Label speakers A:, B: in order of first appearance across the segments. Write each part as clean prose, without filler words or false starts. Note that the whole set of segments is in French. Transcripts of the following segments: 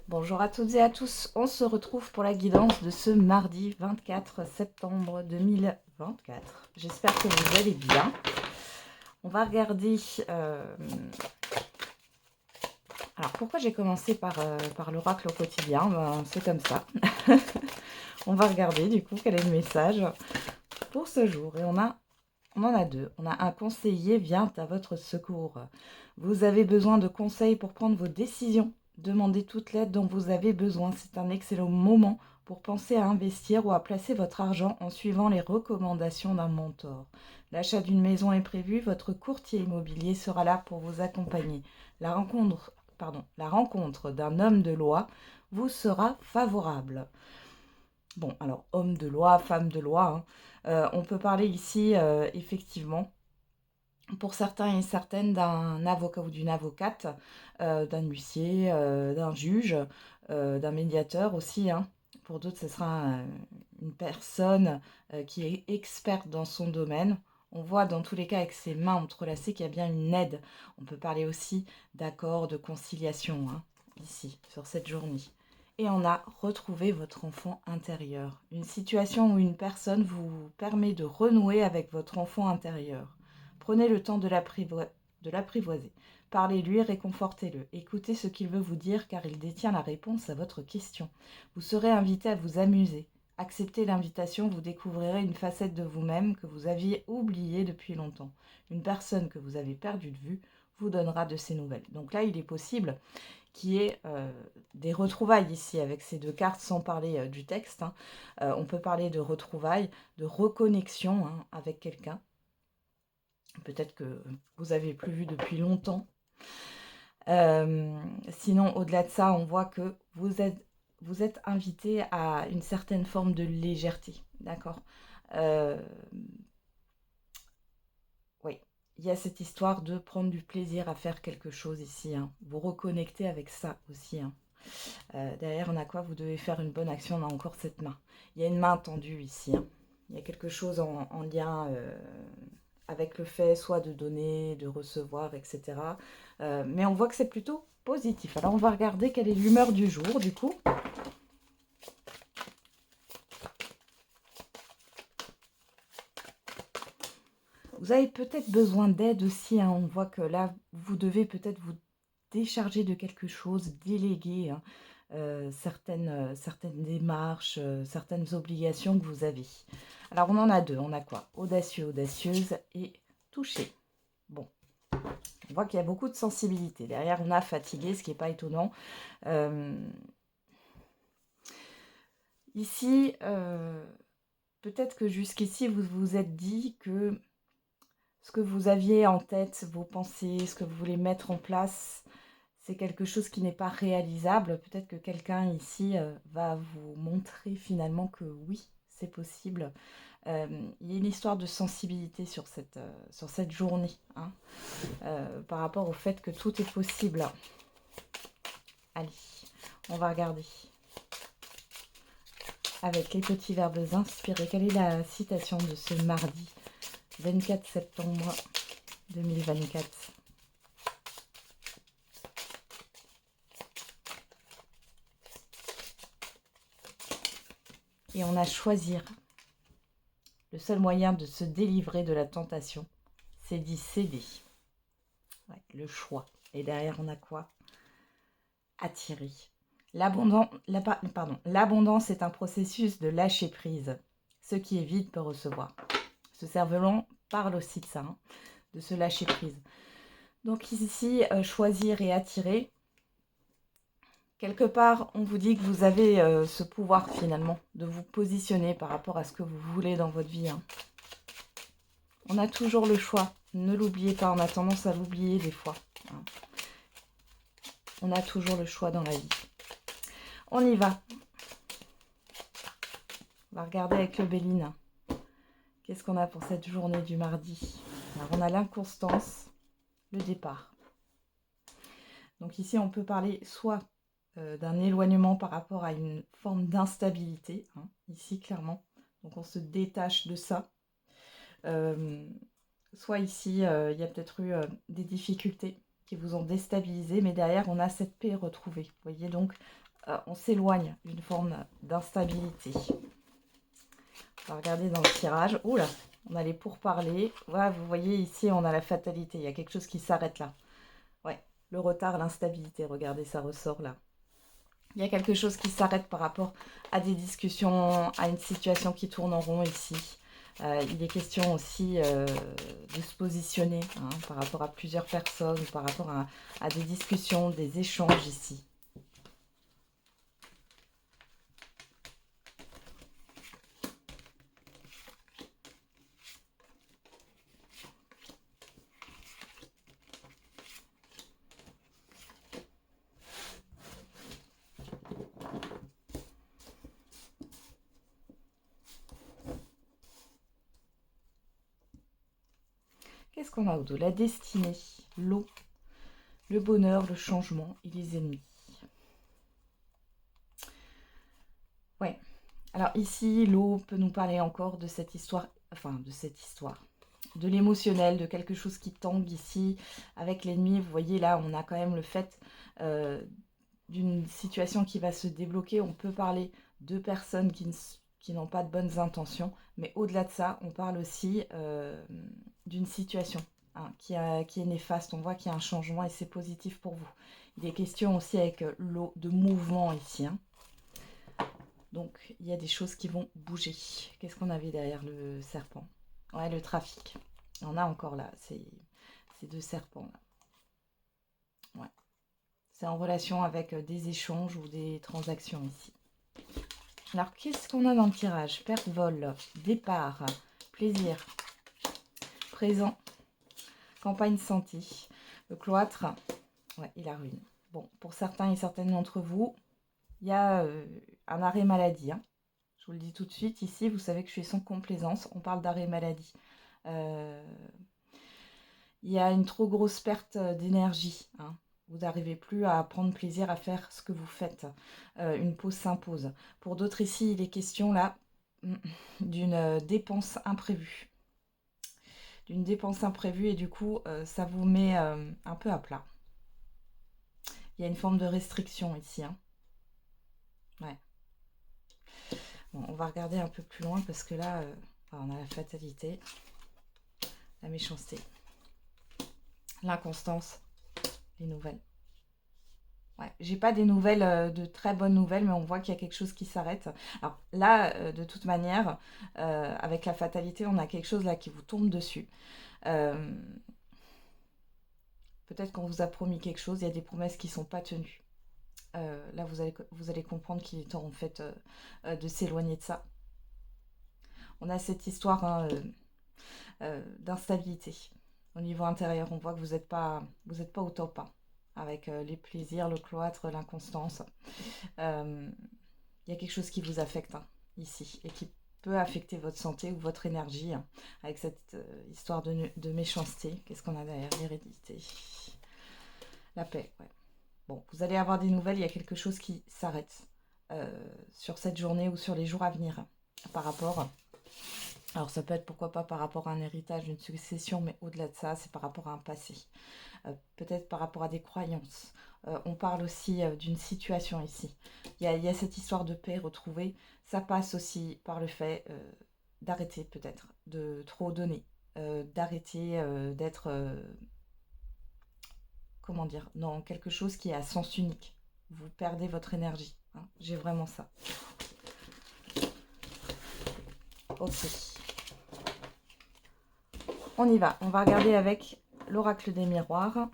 A: Bonjour à toutes et à tous, on se retrouve pour la guidance de ce mardi 24 septembre 2024. J'espère que vous allez bien. On va regarder... Alors pourquoi j'ai commencé par l'oracle au quotidien? C'est comme ça. On va regarder du coup quel est le message pour ce jour. Et on en a deux. On a un conseiller vient à votre secours. Vous avez besoin de conseils pour prendre vos décisions. Demandez toute l'aide dont vous avez besoin. C'est un excellent moment pour penser à investir ou à placer votre argent en suivant les recommandations d'un mentor. L'achat d'une maison est prévu. Votre courtier immobilier sera là pour vous accompagner. La rencontre d'un homme de loi vous sera favorable. Bon, alors, homme de loi, femme de loi, on peut parler ici, effectivement, pour certains et certaines, d'un avocat ou d'une avocate, d'un huissier, d'un juge, d'un médiateur aussi, hein. Pour d'autres, ce sera une personne qui est experte dans son domaine. On voit dans tous les cas avec ses mains entrelacées qu'il y a bien une aide. On peut parler aussi d'accord, de conciliation, hein, ici, sur cette journée. Et on a retrouvé votre enfant intérieur. Une situation où une personne vous permet de renouer avec votre enfant intérieur. Prenez le temps de l'apprivoiser. Parlez-lui, réconfortez-le. Écoutez ce qu'il veut vous dire car il détient la réponse à votre question. Vous serez invité à vous amuser. Acceptez l'invitation, vous découvrirez une facette de vous-même que vous aviez oubliée depuis longtemps. Une personne que vous avez perdue de vue vous donnera de ses nouvelles. Donc là, il est possible qu'il y ait des retrouvailles ici avec ces deux cartes, sans parler du texte, hein. On peut parler de retrouvailles, de reconnexion, hein, avec quelqu'un. Peut-être que vous avez plus vu depuis longtemps. Sinon, au-delà de ça, on voit que vous êtes invité à une certaine forme de légèreté, d'accord. Oui, il y a cette histoire de prendre du plaisir à faire quelque chose ici, hein. Vous reconnectez avec ça aussi, hein. Derrière, on a quoi? Vous devez faire une bonne action, on a encore cette main. Il y a une main tendue ici, hein. Il y a quelque chose en lien avec le fait soit de donner, de recevoir, etc. Mais on voit que c'est plutôt positif. Alors, on va regarder quelle est l'humeur du jour, du coup. Vous avez peut-être besoin d'aide aussi, hein. On voit que là, vous devez peut-être vous décharger de quelque chose, déléguer, hein, certaines démarches, certaines obligations que vous avez. Alors, on en a deux. On a quoi? Audacieux, audacieuse et touché. Bon, on voit qu'il y a beaucoup de sensibilité. Derrière, on a fatigué, ce qui n'est pas étonnant. Ici, peut-être que jusqu'ici, vous vous êtes dit que ce que vous aviez en tête, vos pensées, ce que vous voulez mettre en place, c'est quelque chose qui n'est pas réalisable. Peut-être que quelqu'un ici va vous montrer finalement que oui, c'est possible. Il y a une histoire de sensibilité sur cette journée, hein, par rapport au fait que tout est possible. Allez, on va regarder avec les petits verbes inspirés. Quelle est la citation de ce mardi 24 septembre 2024? Et on a choisir. Le seul moyen de se délivrer de la tentation, c'est d'y céder. Ouais, le choix. Et derrière, on a quoi? Attirer. L'abondance est un processus de lâcher prise. Ce qui est vide peut recevoir. Ce cerf-volant parle aussi de ça, hein, de se lâcher prise. Donc ici, choisir et attirer. Quelque part, on vous dit que vous avez ce pouvoir finalement de vous positionner par rapport à ce que vous voulez dans votre vie, hein. On a toujours le choix. Ne l'oubliez pas, on a tendance à l'oublier des fois, hein. On a toujours le choix dans la vie. On y va. On va regarder avec le Béline. Qu'est-ce qu'on a pour cette journée du mardi? Alors, on a l'inconstance, le départ. Donc ici, on peut parler soit d'un éloignement par rapport à une forme d'instabilité, hein, ici, clairement. Donc, on se détache de ça. Soit ici, il y a peut-être eu des difficultés qui vous ont déstabilisé, mais derrière, on a cette paix retrouvée. Vous voyez, donc, on s'éloigne d'une forme d'instabilité. On va regarder dans le tirage. Ouh là, on a les pourparlers. Voilà, vous voyez, ici, on a la fatalité. Il y a quelque chose qui s'arrête là. Ouais, le retard, l'instabilité. Regardez, ça ressort là. Il y a quelque chose qui s'arrête par rapport à des discussions, à une situation qui tourne en rond ici. Il est question aussi de se positionner par rapport à plusieurs personnes, par rapport à des discussions, des échanges ici. Qu'est-ce qu'on a au dos? La destinée, l'eau, le bonheur, le changement et les ennemis. Ouais. Alors ici, l'eau peut nous parler encore de cette histoire, de l'émotionnel, de quelque chose qui tangue ici avec l'ennemi. Vous voyez là, on a quand même le fait d'une situation qui va se débloquer. On peut parler de personnes qui n'ont pas de bonnes intentions, mais au-delà de ça, on parle aussi d'une situation qui est néfaste. On voit qu'il y a un changement et c'est positif pour vous. Il est question aussi avec l'eau de mouvement ici. Donc, il y a des choses qui vont bouger. Qu'est-ce qu'on avait derrière le serpent? Ouais, le trafic. On a encore là, ces deux serpents là. Ouais. C'est en relation avec des échanges ou des transactions ici. Alors, qu'est-ce qu'on a dans le tirage? Perte, vol, départ, plaisir, présent, campagne santé. Le cloître, ouais, il a ruine. Bon, pour certains et certaines d'entre vous, il y a un arrêt maladie. Je vous le dis tout de suite, ici, vous savez que je suis sans complaisance. On parle d'arrêt maladie. Il y a une trop grosse perte d'énergie. Vous n'arrivez plus à prendre plaisir à faire ce que vous faites. Une pause s'impose. Pour d'autres ici, il est question là d'une dépense imprévue. D'une dépense imprévue et du coup, ça vous met un peu à plat. Il y a une forme de restriction ici. Ouais. Bon, on va regarder un peu plus loin parce que là, on a la fatalité, la méchanceté, l'inconstance, les nouvelles. Ouais, j'ai pas des nouvelles, de très bonnes nouvelles, mais on voit qu'il y a quelque chose qui s'arrête. Alors là, de toute manière, avec la fatalité, on a quelque chose là qui vous tombe dessus. Peut-être qu'on vous a promis quelque chose, il y a des promesses qui ne sont pas tenues. Là, vous allez comprendre qu'il est temps en fait de s'éloigner de ça. On a cette histoire d'instabilité au niveau intérieur. On voit que vous n'êtes pas au top avec les plaisirs, le cloître, l'inconstance. Il y a quelque chose qui vous affecte ici et qui peut affecter votre santé ou votre énergie avec cette histoire de méchanceté. Qu'est-ce qu'on a derrière? L'hérédité, la paix, ouais. Bon, vous allez avoir des nouvelles, il y a quelque chose qui s'arrête sur cette journée ou sur les jours à venir par rapport. Alors ça peut être pourquoi pas par rapport à un héritage, une succession, mais au-delà de ça, c'est par rapport à un passé. Peut-être par rapport à des croyances. On parle aussi d'une situation ici. Il y a cette histoire de paix retrouvée. Ça passe aussi par le fait d'arrêter peut-être, de trop donner, d'arrêter d'être... comment dire, dans quelque chose qui est à sens unique. Vous perdez votre énergie. J'ai vraiment ça. Ok. On y va. On va regarder avec l'oracle des miroirs.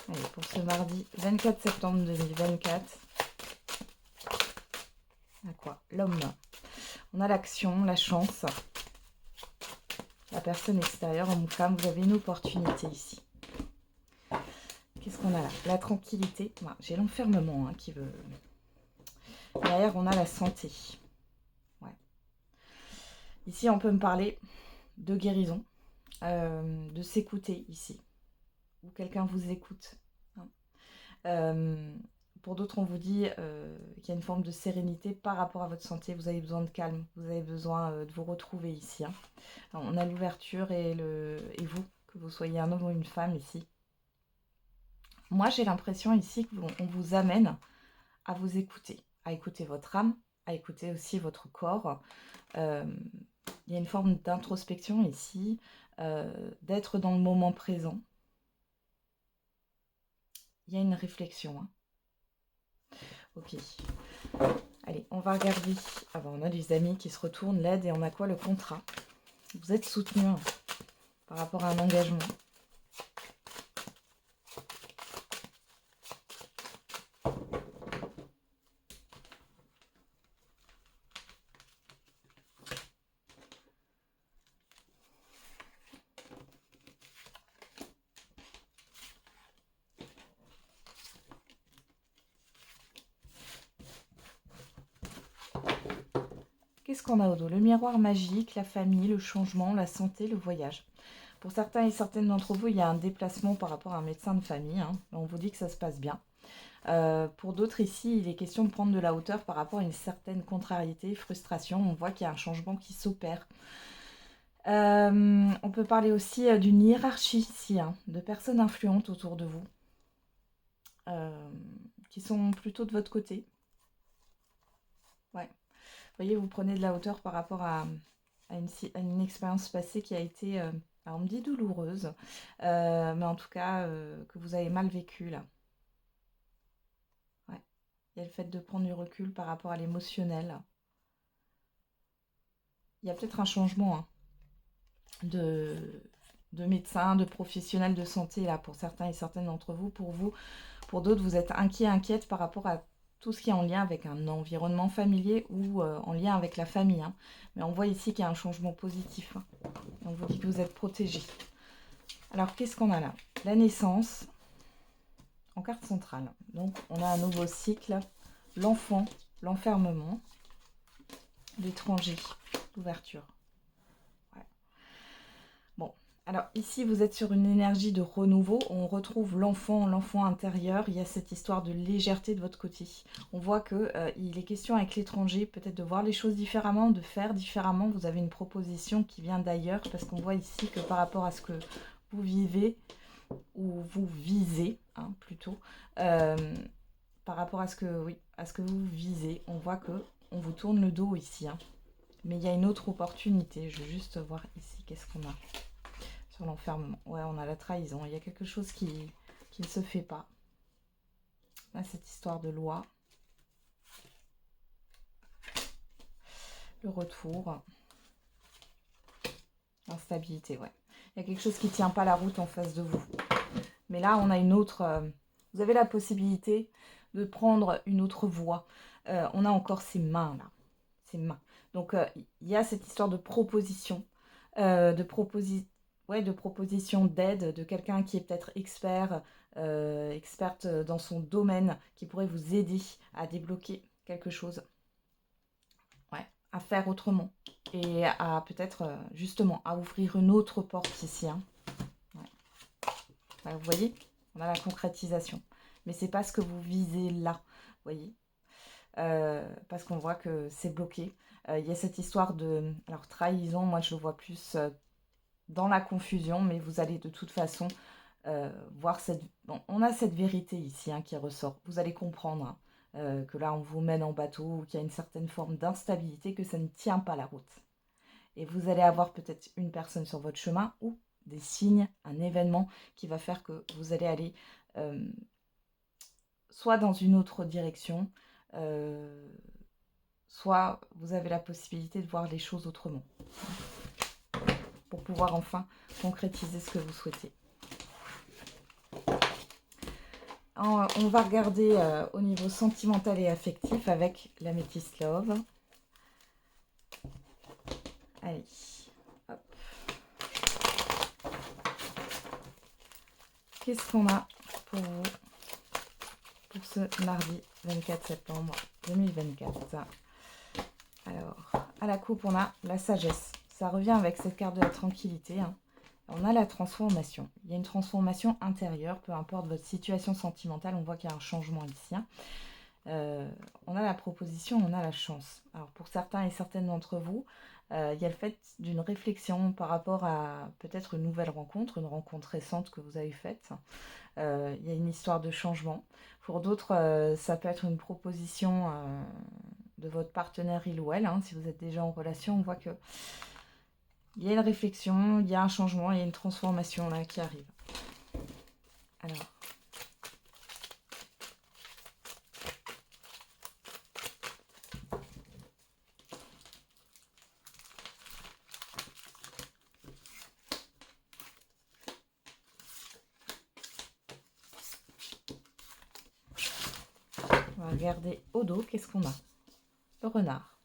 A: Allez, pour ce mardi 24 septembre 2024. À quoi? L'homme. On a l'action, la chance. La personne extérieure, homme ou femme, vous avez une opportunité ici. Qu'est-ce qu'on a là? La tranquillité. J'ai l'enfermement qui veut... Derrière, on a la santé. Ouais. Ici, on peut me parler de guérison, de s'écouter ici, où quelqu'un vous écoute. Pour d'autres, on vous dit qu'il y a une forme de sérénité par rapport à votre santé. Vous avez besoin de calme, vous avez besoin de vous retrouver ici. Hein. Alors, on a l'ouverture et vous, que vous soyez un homme ou une femme ici. Moi, j'ai l'impression ici qu'on vous amène à vous écouter, à écouter votre âme, à écouter aussi votre corps. Il y a une forme d'introspection ici, d'être dans le moment présent. Il y a une réflexion. Hein. Ok. Allez, on va regarder. Ah ben, on a des amis qui se retournent, l'aide, et on a quoi? Le contrat. Vous êtes soutenu hein, par rapport à un engagement. Qu'est-ce qu'on a au dos? Le miroir magique, la famille, le changement, la santé, le voyage. Pour certains et certaines d'entre vous, il y a un déplacement par rapport à un médecin de famille. Hein. On vous dit que ça se passe bien. Pour d'autres ici, il est question de prendre de la hauteur par rapport à une certaine contrariété, frustration. On voit qu'il y a un changement qui s'opère. On peut parler aussi d'une hiérarchie ici, hein, de personnes influentes autour de vous, qui sont plutôt de votre côté. Ouais. Vous voyez, vous prenez de la hauteur par rapport à une expérience passée qui a été, alors on me dit douloureuse, mais en tout cas que vous avez mal vécu là. Ouais. Il y a le fait de prendre du recul par rapport à l'émotionnel. Il y a peut-être un changement hein, de médecin, de professionnel de santé là pour certains et certaines d'entre vous. Pour d'autres, vous êtes inquiète par rapport à tout ce qui est en lien avec un environnement familier ou en lien avec la famille. Hein. Mais on voit ici qu'il y a un changement positif. Hein. On vous dit que vous êtes protégé. Alors, qu'est-ce qu'on a là? La naissance en carte centrale. Donc, on a un nouveau cycle. L'enfant, l'enfermement, l'étranger, l'ouverture. Ouais. Bon. Alors ici, vous êtes sur une énergie de renouveau. On retrouve l'enfant intérieur. Il y a cette histoire de légèreté de votre côté. On voit qu'il est question avec l'étranger, peut-être de voir les choses différemment, de faire différemment. Vous avez une proposition qui vient d'ailleurs, parce qu'on voit ici que par rapport à ce que vous vivez, ou vous visez, hein, plutôt, par rapport à ce que vous visez, on voit que on vous tourne le dos ici. Hein. Mais il y a une autre opportunité. Je vais juste voir ici, qu'est-ce qu'on a sur l'enfermement. Ouais, on a la trahison. Il y a quelque chose qui ne se fait pas. Là, cette histoire de loi. Le retour. L'instabilité, ouais. Il y a quelque chose qui ne tient pas la route en face de vous. Mais là, on a une autre... vous avez la possibilité de prendre une autre voie. On a encore ces mains, là. Ces mains. Donc, il y a cette histoire de proposition. De proposition d'aide, de quelqu'un qui est peut-être experte dans son domaine, qui pourrait vous aider à débloquer quelque chose. Ouais, à faire autrement. Et à peut-être, justement, à ouvrir une autre porte ici. Hein. Ouais. Bah, vous voyez, on a la concrétisation. Mais c'est pas ce que vous visez là, vous voyez. Parce qu'on voit que c'est bloqué. Il y a cette histoire de... Alors, trahison, moi je le vois plus dans la confusion, mais vous allez de toute façon voir cette... Bon, on a cette vérité ici hein, qui ressort. Vous allez comprendre hein, que là, on vous mène en bateau, qu'il y a une certaine forme d'instabilité, que ça ne tient pas la route. Et vous allez avoir peut-être une personne sur votre chemin ou des signes, un événement qui va faire que vous allez aller soit dans une autre direction, soit vous avez la possibilité de voir les choses autrement pour pouvoir enfin concrétiser ce que vous souhaitez. On va regarder au niveau sentimental et affectif avec l'Amethyst Love. Allez, hop. Qu'est-ce qu'on a pour vous pour ce mardi 24 septembre 2024? Alors, à la coupe, on a la sagesse. Ça revient avec cette carte de la tranquillité. Hein. On a la transformation. Il y a une transformation intérieure, peu importe votre situation sentimentale. On voit qu'il y a un changement ici. On a la proposition, on a la chance. Alors pour certains et certaines d'entre vous, il y a le fait d'une réflexion par rapport à peut-être une nouvelle rencontre, une rencontre récente que vous avez faite. Il y a une histoire de changement. Pour d'autres, ça peut être une proposition de votre partenaire il ou elle. Si vous êtes déjà en relation, on voit que il y a une réflexion, il y a un changement, il y a une transformation là qui arrive. Alors, on va regarder au dos, qu'est-ce qu'on a? Le renard.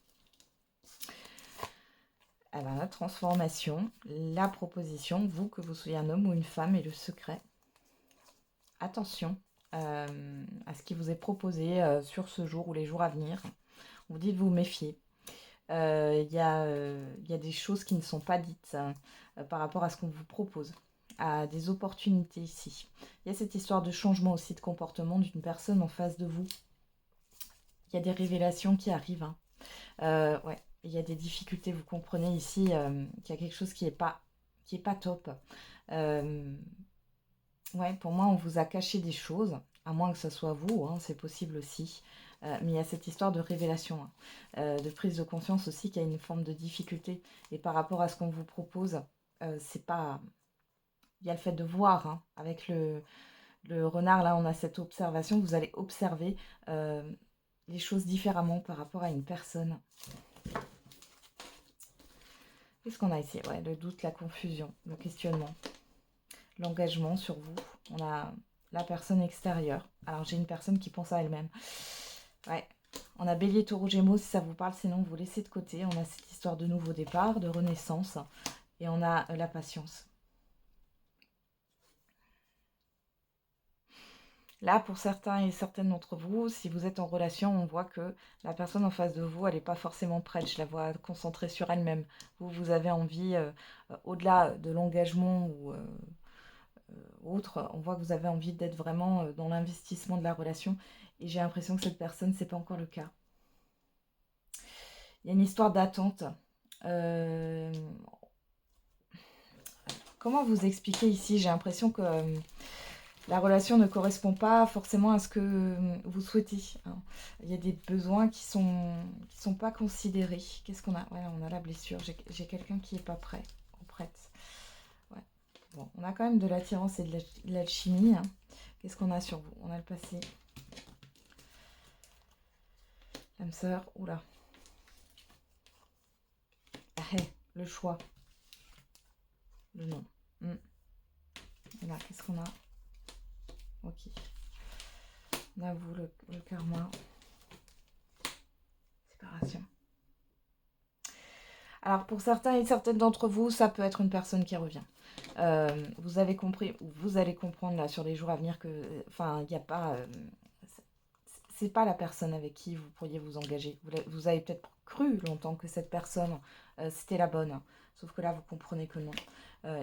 A: Alors, la transformation, la proposition, vous, que vous soyez un homme ou une femme, et le secret. Attention à ce qui vous est proposé sur ce jour ou les jours à venir. On vous dit de vous méfier. Il y a des choses qui ne sont pas dites par rapport à ce qu'on vous propose, à des opportunités ici. Il y a cette histoire de changement aussi de comportement d'une personne en face de vous. Il y a des révélations qui arrivent. Ouais, il y a des difficultés, vous comprenez ici qu'il y a quelque chose qui est pas top. Ouais, pour moi, on vous a caché des choses, à moins que ce soit vous, c'est possible aussi. Mais il y a cette histoire de révélation, de prise de conscience aussi qu'il y a une forme de difficulté. Et par rapport à ce qu'on vous propose, c'est pas... Il y a le fait de voir, avec le renard, là, on a cette observation. Vous allez observer les choses différemment par rapport à une personne. Qu'est-ce qu'on a ici? Ouais, le doute, la confusion, le questionnement, l'engagement sur vous. On a la personne extérieure. Alors, j'ai une personne qui pense à elle-même. Ouais. On a Bélier, Taureau, Gémeaux, si ça vous parle. Sinon, vous laissez de côté. On a cette histoire de nouveau départ, de renaissance. Et on a la patience. Là, pour certains et certaines d'entre vous, si vous êtes en relation, on voit que la personne en face de vous, elle n'est pas forcément prête. Je la vois concentrée sur elle-même. Vous avez envie, au-delà de l'engagement ou autre, on voit que vous avez envie d'être vraiment dans l'investissement de la relation. Et j'ai l'impression que cette personne, c'est pas encore le cas. Il y a une histoire d'attente. Comment vous expliquer ici? J'ai l'impression que la relation ne correspond pas forcément à ce que vous souhaitez. Il y a des besoins qui sont pas considérés. Qu'est-ce qu'on a? Ouais, on a la blessure. J'ai quelqu'un qui est pas prêt ou prête. Ouais. Bon, on a quand même de l'attirance et de l'alchimie. Qu'est-ce qu'on a sur vous? On a le passé. L'âme sœur. Oula. Ah, le choix. Le nom. Et là, qu'est-ce qu'on a? Ok. On a vous, le karma. Séparation. Alors, pour certains et certaines d'entre vous, ça peut être une personne qui revient. Vous avez compris, ou vous allez comprendre là sur les jours à venir que, enfin, il n'y a pas... c'est pas la personne avec qui vous pourriez vous engager. Vous avez peut-être cru longtemps que cette personne, c'était la bonne. Sauf que là, vous comprenez que non.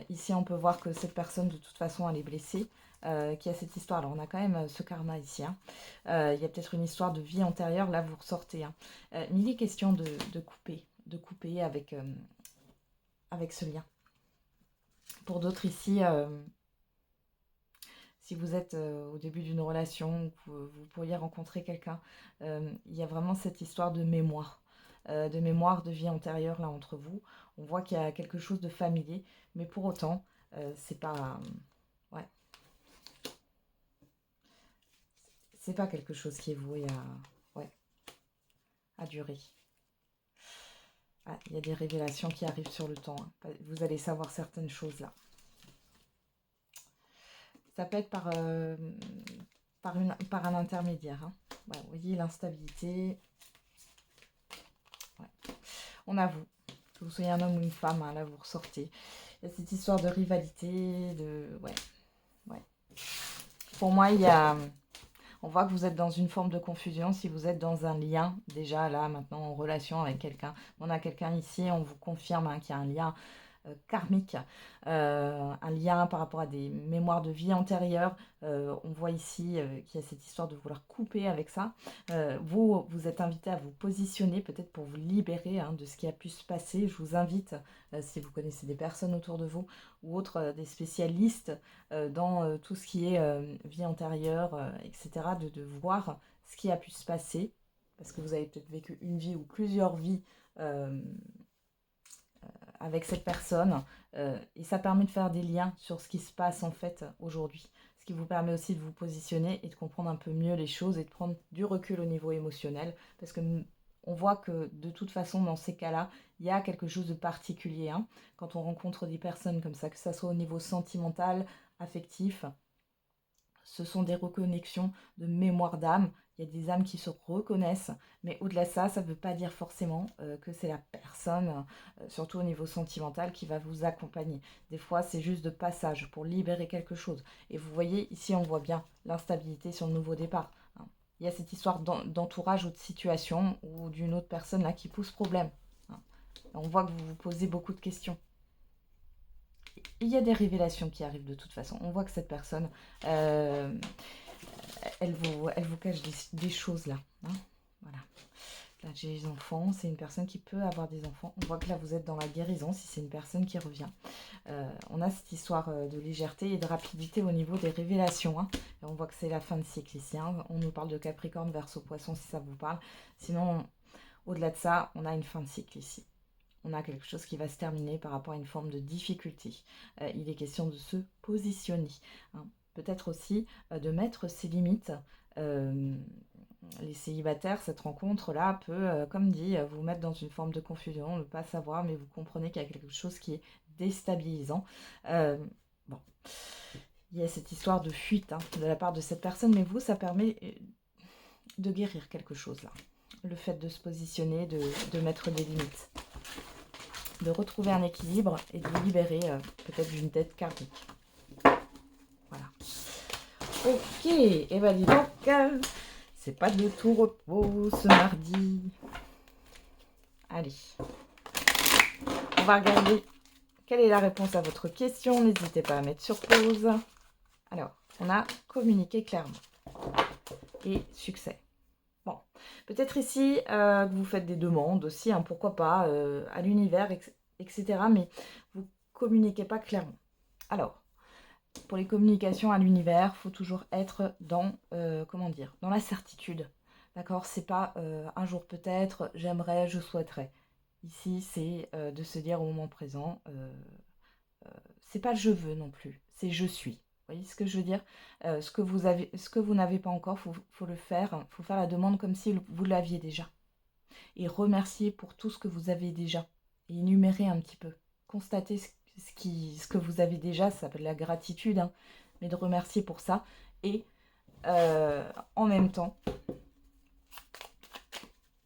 A: Ici, on peut voir que cette personne, de toute façon, elle est blessée. Qui a cette histoire. Alors, on a quand même ce karma ici. Il y a peut-être une histoire de vie antérieure. Là, vous ressortez. Mais il est question de couper avec ce lien. Pour d'autres ici, si vous êtes au début d'une relation, vous pourriez rencontrer quelqu'un, il y a vraiment cette histoire de mémoire de vie antérieure là entre vous. On voit qu'il y a quelque chose de familier, mais pour autant, c'est pas... ouais. C'est pas quelque chose qui est voué à durer. Ah, il y a des révélations qui arrivent sur le temps. Vous allez savoir certaines choses là. Ça peut être par un intermédiaire. Ouais, vous voyez l'instabilité. Ouais. On avoue, que vous soyez un homme ou une femme, là vous ressortez. Il y a cette histoire de rivalité, ouais. Pour moi, on voit que vous êtes dans une forme de confusion si vous êtes dans un lien, déjà là, maintenant, en relation avec quelqu'un. On a quelqu'un ici, on vous confirme qu'il y a un lien karmique, un lien par rapport à des mémoires de vie antérieures. On voit ici qu'il y a cette histoire de vouloir couper avec ça. Vous êtes invité à vous positionner peut-être pour vous libérer de ce qui a pu se passer. Je vous invite, si vous connaissez des personnes autour de vous ou autres, des spécialistes dans tout ce qui est vie antérieure, etc., de voir ce qui a pu se passer, parce que vous avez peut-être vécu une vie ou plusieurs vies avec cette personne, et ça permet de faire des liens sur ce qui se passe en fait aujourd'hui, ce qui vous permet aussi de vous positionner et de comprendre un peu mieux les choses et de prendre du recul au niveau émotionnel, parce que on voit que de toute façon dans ces cas-là, il y a quelque chose de particulier, quand on rencontre des personnes comme ça, que ça soit au niveau sentimental, affectif. Ce sont des reconnexions de mémoire d'âme. Il y a des âmes qui se reconnaissent, mais au-delà de ça, ça ne veut pas dire forcément que c'est la personne, surtout au niveau sentimental, qui va vous accompagner. Des fois, c'est juste de passage pour libérer quelque chose. Et vous voyez, ici, on voit bien l'instabilité sur le nouveau départ. Il y a cette histoire d'entourage ou de situation ou d'une autre personne là qui pose problème. On voit que vous vous posez beaucoup de questions. Il y a des révélations qui arrivent de toute façon. On voit que cette personne, elle vous cache des choses là. Voilà. Là, j'ai les enfants. C'est une personne qui peut avoir des enfants. On voit que là, vous êtes dans la guérison si c'est une personne qui revient. On a cette histoire de légèreté et de rapidité au niveau des révélations. Et on voit que c'est la fin de cycle ici. On nous parle de Capricorne, Verseau, Poisson si ça vous parle. Sinon, au-delà de ça, on a une fin de cycle ici. On a quelque chose qui va se terminer par rapport à une forme de difficulté. Il est question de se positionner. Peut-être aussi de mettre ses limites. Les célibataires, cette rencontre-là peut, comme dit, vous mettre dans une forme de confusion, ne pas savoir, mais vous comprenez qu'il y a quelque chose qui est déstabilisant. Bon, il y a cette histoire de fuite de la part de cette personne, mais vous, ça permet de guérir quelque chose là. Le fait de se positionner, de mettre des limites, de retrouver un équilibre et de vous libérer peut-être d'une dette karmique. Voilà. Ok, et bien dis donc, c'est pas de tout repos ce mardi. Allez, on va regarder quelle est la réponse à votre question. N'hésitez pas à mettre sur pause. Alors, on a communiqué clairement et succès. Bon, peut-être ici que vous faites des demandes aussi, pourquoi pas, à l'univers, etc. Mais vous ne communiquez pas clairement. Alors, pour les communications à l'univers, il faut toujours être dans, dans la certitude. D'accord? C'est pas un jour peut-être, j'aimerais, je souhaiterais. Ici, c'est de se dire au moment présent, c'est pas je veux non plus, c'est je suis. Vous voyez ce que je veux dire? Ce que vous n'avez pas encore, faut le faire. Faut faire la demande comme si vous l'aviez déjà. Et remercier pour tout ce que vous avez déjà. Et énumérer un petit peu. Constater ce que vous avez déjà, ça s'appelle la gratitude. Mais de remercier pour ça. Et en même temps,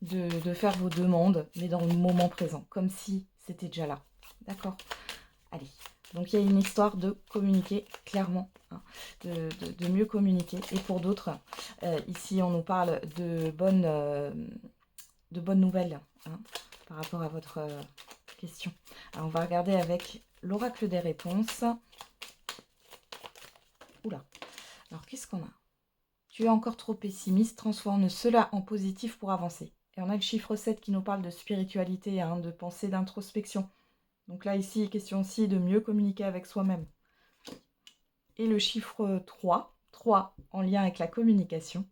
A: de faire vos demandes, mais dans le moment présent. Comme si c'était déjà là. D'accord? Allez. Donc il y a une histoire de communiquer clairement, de mieux communiquer. Et pour d'autres, ici on nous parle de bonnes nouvelles par rapport à votre question. Alors on va regarder avec l'oracle des réponses. Oula. Alors qu'est-ce qu'on a? Tu es encore trop pessimiste, transforme cela en positif pour avancer. Et on a le chiffre 7 qui nous parle de spiritualité, de pensée, d'introspection. Donc là, ici, question aussi de mieux communiquer avec soi-même. Et le chiffre 3 en lien avec la communication,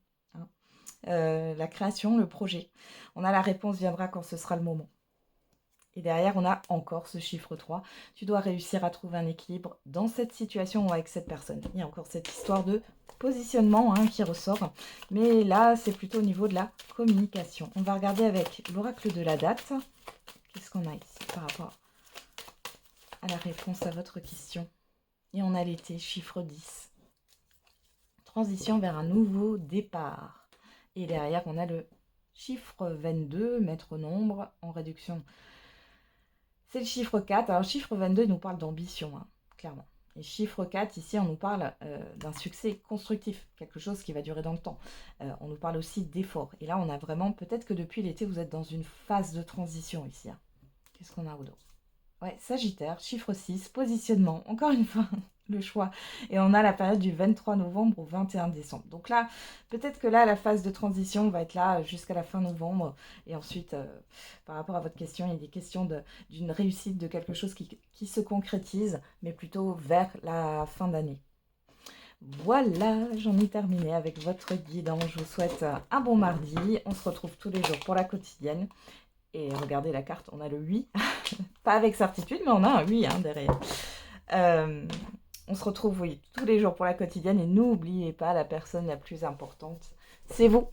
A: la création, le projet. On a la réponse viendra quand ce sera le moment. Et derrière, on a encore ce chiffre 3. Tu dois réussir à trouver un équilibre dans cette situation ou avec cette personne. Il y a encore cette histoire de positionnement qui ressort. Mais là, c'est plutôt au niveau de la communication. On va regarder avec l'oracle de la date. Qu'est-ce qu'on a ici par rapport à la réponse à votre question? Et on a l'été, chiffre 10. Transition vers un nouveau départ. Et derrière, on a le chiffre 22, maître nombre, en réduction. C'est le chiffre 4. Alors, le chiffre 22, il nous parle d'ambition, clairement. Et chiffre 4, ici, on nous parle d'un succès constructif, quelque chose qui va durer dans le temps. On nous parle aussi d'effort. Et là, on a vraiment, peut-être que depuis l'été, vous êtes dans une phase de transition ici. Qu'est-ce qu'on a au dos? Ouais, Sagittaire, chiffre 6, positionnement, encore une fois, le choix. Et on a la période du 23 novembre au 21 décembre. Donc là, peut-être que là, la phase de transition va être là jusqu'à la fin novembre. Et ensuite, par rapport à votre question, il est question d'une réussite, de quelque chose qui se concrétise, mais plutôt vers la fin d'année. Voilà, j'en ai terminé avec votre guidance. Je vous souhaite un bon mardi. On se retrouve tous les jours pour la quotidienne. Et regardez la carte, on a le 8. Pas avec certitude, mais on a un 8 hein, derrière. Euh, on se retrouve, oui, tous les jours pour la quotidienne. Et n'oubliez pas, la personne la plus importante, c'est vous.